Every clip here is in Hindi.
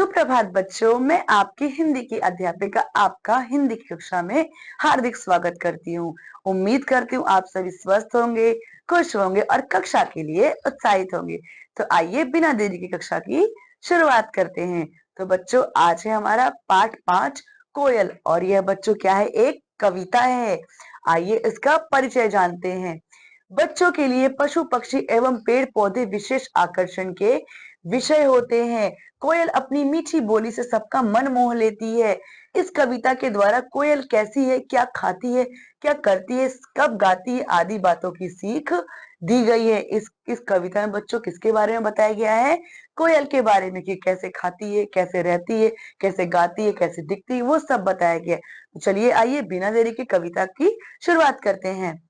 सुप्रभात बच्चों, मैं आपकी हिंदी की अध्यापिका आपका हिंदी की कक्षा में हार्दिक स्वागत करती हूँ। उम्मीद करती हूँ आप सभी स्वस्थ होंगे, खुश होंगे और कक्षा के लिए उत्साहित होंगे। तो आइए बिना देरी की कक्षा की शुरुआत करते हैं। तो बच्चों, आज है हमारा पाठ 5 कोयल, और यह बच्चों क्या है, एक कविता है। आइए इसका परिचय जानते हैं। बच्चों के लिए पशु पक्षी एवं पेड़ पौधे विशेष आकर्षण के विषय होते हैं। कोयल अपनी मीठी बोली से सबका मन मोह लेती है। इस कविता के द्वारा कोयल कैसी है, क्या खाती है, क्या करती है, कब गाती है आदि बातों की सीख दी गई है। इस कविता में बच्चों किसके बारे में बताया गया है? कोयल के बारे में, कि कैसे खाती है, कैसे रहती है, कैसे गाती है, कैसे दिखती है, वो सब बताया गया है। तो चलिए आइए बिना देरी के कविता की शुरुआत करते हैं।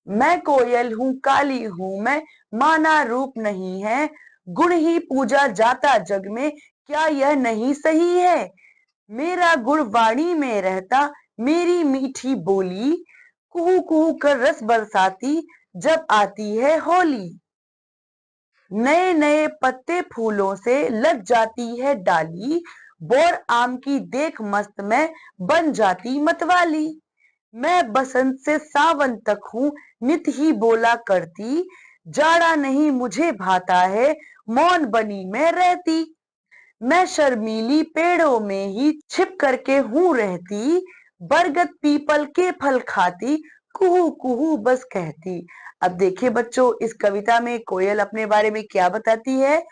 मैं कोयल हूँ, काली हूँ मैं, माना रूप नहीं है, गुण ही पूजा जाता जग में, क्या यह नहीं सही है? मेरा गुण वाणी में रहता, मेरी मीठी बोली, कुहू कुहू कर रस बरसाती, जब आती है होली। नए नए पत्ते फूलों से लग जाती है डाली, बोर आम की देख मस्त में बन जाती मतवाली। मैं बसंत से सावन तक हूँ, नित ही बोला करती, जाड़ा नहीं मुझे भाता है, मौन बनी मैं रहती। मैं शर्मीली पेड़ों में ही छिप करके हूँ रहती, बरगद पीपल के फल खाती, कुहू कुहू बस कहती। अब देखिए बच्चों, इस कविता में कोयल अपने बारे में क्या बताती है?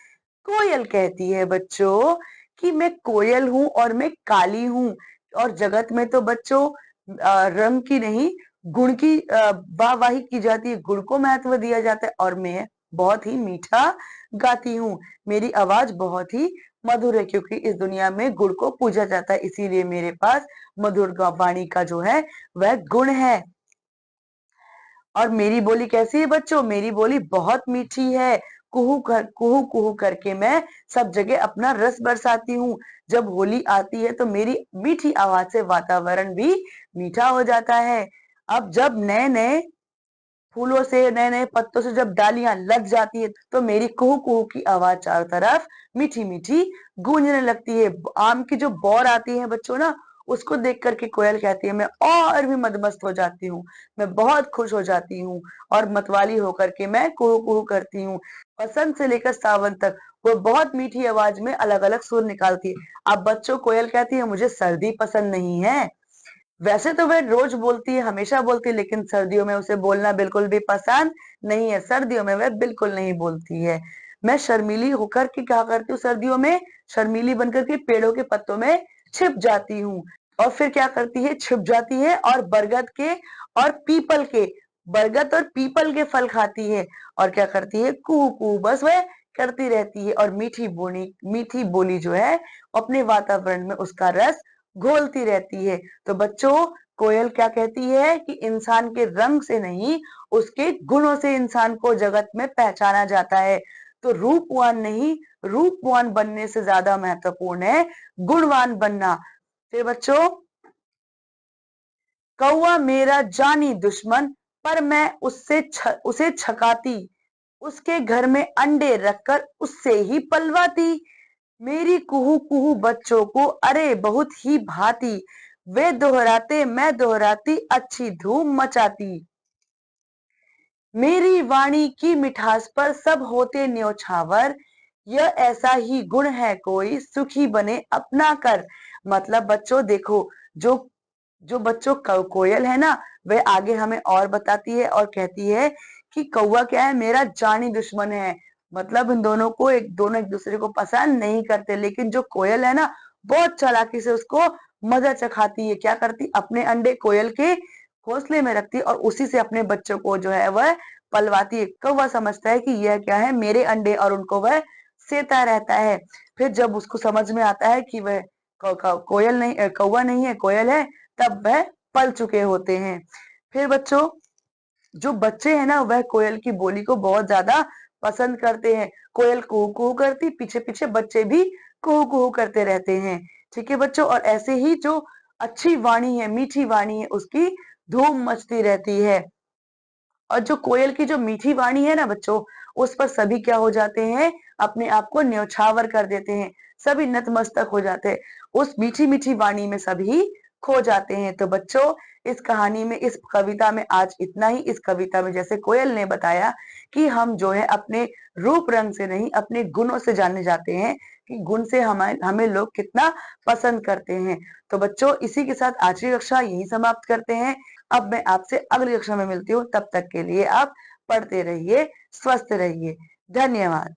कोयल कहती है बच्चों कि मैं कोयल हूँ और मैं काली हूँ, और जगत में तो बच्चों रंग की नहीं, गुण की वाहवाही की जाती है, गुण को महत्व दिया जाता है। और मैं बहुत ही मीठा गाती हूँ, मेरी आवाज बहुत ही मधुर है, क्योंकि इस दुनिया में गुण को पूजा जाता है, इसीलिए मेरे पास मधुर वाणी का जो है वह गुण है। और मेरी बोली कैसी है बच्चों? मेरी बोली बहुत मीठी है। कुहू कुहू करके मैं सब जगह अपना रस बरसाती हूँ। जब होली आती है तो मेरी मीठी आवाज से वातावरण भी मीठा हो जाता है। अब जब नए नए फूलों से, नए नए पत्तों से जब डालियां लग जाती है तो मेरी कुहू कुहू की आवाज चारों तरफ मीठी मीठी गूंजने लगती है। आम की जो बौर आती है बच्चों ना, उसको देख करके कोयल कहती है मैं और भी मदमस्त हो जाती हूँ, मैं बहुत खुश हो जाती हूँ, और मतवाली होकर के मैं कुहू कुहू करती हूँ। बसंत से लेकर सावन तक वो बहुत मीठी आवाज में अलग अलग सुर निकालती है। अब बच्चों, कोयल कहती है मुझे सर्दी पसंद नहीं है। वैसे तो वह रोज बोलती है, हमेशा बोलती है, लेकिन सर्दियों में उसे बोलना बिल्कुल भी पसंद नहीं है। सर्दियों में वह बिल्कुल नहीं बोलती है। मैं शर्मीली होकर के क्या करती हूँ सर्दियों में? शर्मीली बनकर के पेड़ों के पत्तों में छिप जाती हूँ। और फिर क्या करती है? छिप जाती है और बरगद और पीपल के फल खाती है। और क्या करती है? कू कू बस वह करती रहती है, और मीठी बोली जो है अपने वातावरण में उसका रस घोलती रहती है। तो बच्चों, कोयल क्या कहती है कि इंसान के रंग से नहीं, उसके गुणों से इंसान को जगत में पहचाना जाता है। तो रूपवान नहीं, रूपवान बनने से ज्यादा महत्वपूर्ण है गुणवान बनना। फिर बच्चों, कौवा मेरा जानी दुश्मन, पर मैं उसे छकाती, उसके घर में अंडे रखकर उससे ही पलवाती। मेरी कुहू कुहू बच्चों को अरे बहुत ही भाती, वे दोहराते मैं दोहराती, अच्छी धूम मचाती। मेरी वाणी की मिठास पर सब होते न्योछावर, यह ऐसा ही गुण है कोई सुखी बने अपना कर। मतलब बच्चों देखो, जो जो बच्चों कोयल है ना, वह आगे हमें और बताती है और कहती है कि कौवा क्या है, मेरा जानी दुश्मन है। मतलब इन दोनों एक दूसरे को पसंद नहीं करते, लेकिन जो कोयल है ना, बहुत चालाकी से उसको मजा चखाती है। क्या करती? अपने अंडे कोयल के घोंसले में रखती है और उसी से अपने बच्चों को जो है वह पलवाती है। कौवा समझता है कि यह क्या है, मेरे अंडे, और उनको वह सेता रहता है। फिर जब उसको समझ में आता है कि वह कोयल नहीं, कौवा नहीं है, कोयल है, तब वह पल चुके होते हैं। फिर बच्चों, जो बच्चे हैं ना, वह कोयल की बोली को बहुत ज्यादा पसंद करते हैं। कोयल कुहू कुहू करती, पीछे पीछे बच्चे भी कुहू कुहू करते रहते हैं। ठीक है बच्चों, और ऐसे ही जो अच्छी वाणी है, मीठी वाणी है, उसकी धूम मचती रहती है। और जो कोयल की जो मीठी वाणी है ना बच्चों, उस पर सभी क्या हो जाते हैं? अपने आप को न्यौछावर कर देते हैं। सभी नतमस्तक हो जाते हैं, उस मीठी मीठी वाणी में सभी खो जाते हैं। तो बच्चों, इस कहानी में, इस कविता में आज इतना ही। इस कविता में जैसे कोयल ने बताया कि हम जो है अपने रूप रंग से नहीं, अपने गुणों से जाने जाते हैं कि गुण से हमें हमें लोग कितना पसंद करते हैं। तो बच्चों, इसी के साथ आज की कक्षा यही समाप्त करते हैं। अब मैं आपसे अगली कक्षा में मिलती हूँ। तब तक के लिए आप पढ़ते रहिए, स्वस्थ रहिए। धन्यवाद।